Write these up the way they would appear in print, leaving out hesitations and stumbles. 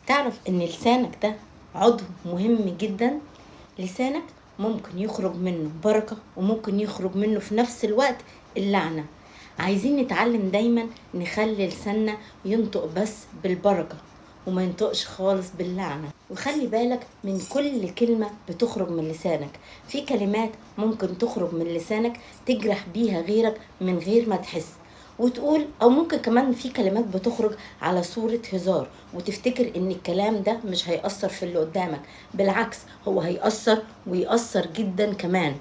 تعرف ان لسانك ده عضو مهم جدا. لسانك ممكن يخرج منه بركة وممكن يخرج منه في نفس الوقت اللعنة. عايزين نتعلم دايما نخلي لساننا ينطق بس بالبركة وما ينطقش خالص باللعنة. وخلي بالك من كل كلمة بتخرج من لسانك. في كلمات ممكن تخرج من لسانك تجرح بيها غيرك من غير ما تحس وتقول، او ممكن كمان في كلمات بتخرج على صورة هزار وتفتكر ان الكلام ده مش هيأثر في اللي قدامك. بالعكس، هو هيأثر ويأثر جدا كمان.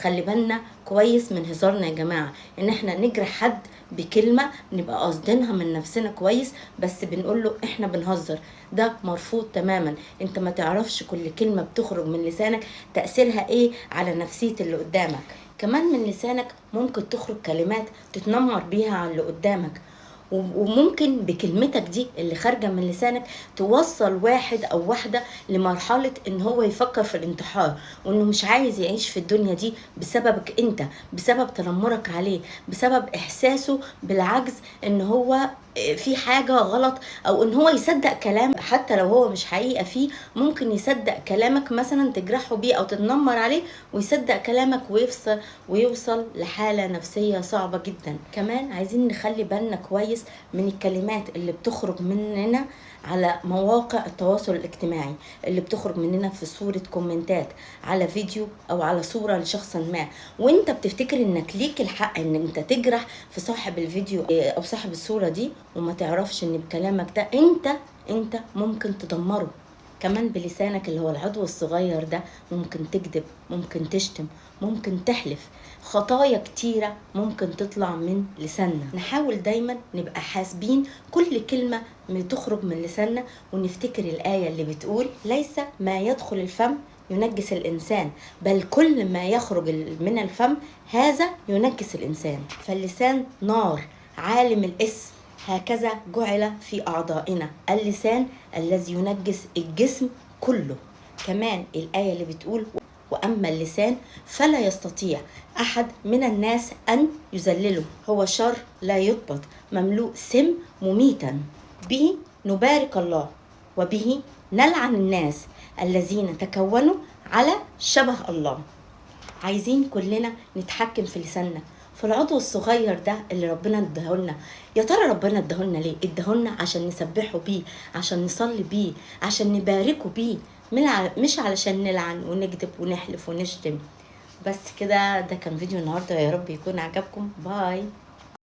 خلي بالنا كويس من هزارنا يا جماعة، ان احنا نجرح حد بكلمة نبقى قاصدينها من نفسنا كويس بس بنقول له احنا بنهزر. ده مرفوض تماما. انت ما تعرفش كل كلمة بتخرج من لسانك تأثيرها ايه على نفسية اللي قدامك. كمان من لسانك ممكن تخرج كلمات تتنمر بيها على اللي قدامك، وممكن بكلمتك دي اللي خارجة من لسانك توصل واحد او واحدة لمرحلة ان هو يفكر في الانتحار وانه مش عايز يعيش في الدنيا دي بسببك انت، بسبب تنمرك عليه، بسبب احساسه بالعجز ان هو في حاجة غلط، او ان هو يصدق كلام حتى لو هو مش حقيقة فيه. ممكن يصدق كلامك مثلا تجرحه بيه او تتنمر عليه ويصدق كلامك ويوصل لحالة نفسية صعبة جدا. كمان عايزين نخلي بالنا كويس من الكلمات اللي بتخرج مننا على مواقع التواصل الاجتماعي، اللي بتخرج مننا في صورة كومنتات على فيديو او على صورة لشخص ما، وانت بتفتكر انك ليك الحق ان انت تجرح في صاحب الفيديو او صاحب الصورة دي، وما تعرفش ان بكلامك ده انت ممكن تدمره. كمان بلسانك اللي هو العضو الصغير ده ممكن تكذب، ممكن تشتم، ممكن تحلف. خطايا كتيرة ممكن تطلع من لساننا. نحاول دايما نبقى حاسبين كل كلمة تخرج من لساننا، ونفتكر الآية اللي بتقول ليس ما يدخل الفم ينجس الإنسان، بل كل ما يخرج من الفم هذا ينجس الإنسان. فاللسان نار عالم الاسم، هكذا جعل في أعضائنا اللسان الذي ينجس الجسم كله. كمان الآية اللي بتقول وأما اللسان فلا يستطيع أحد من الناس أن يذلله، هو شر لا يضبط مملوء سم مميتا، به نبارك الله وبه نلعن الناس الذين تكونوا على شبه الله. عايزين كلنا نتحكم في لساننا، في العضو الصغير ده اللي ربنا اداهولنا. يا ترى ربنا اداهولنا ليه؟ اداهولنا عشان نسبحه بيه، عشان نصلي بيه، عشان نباركه بيه، مش علشان نلعن ونكذب ونحلف ونشتم. بس كده، ده كان فيديو النهارده، يا رب يكون عجبكم. باي.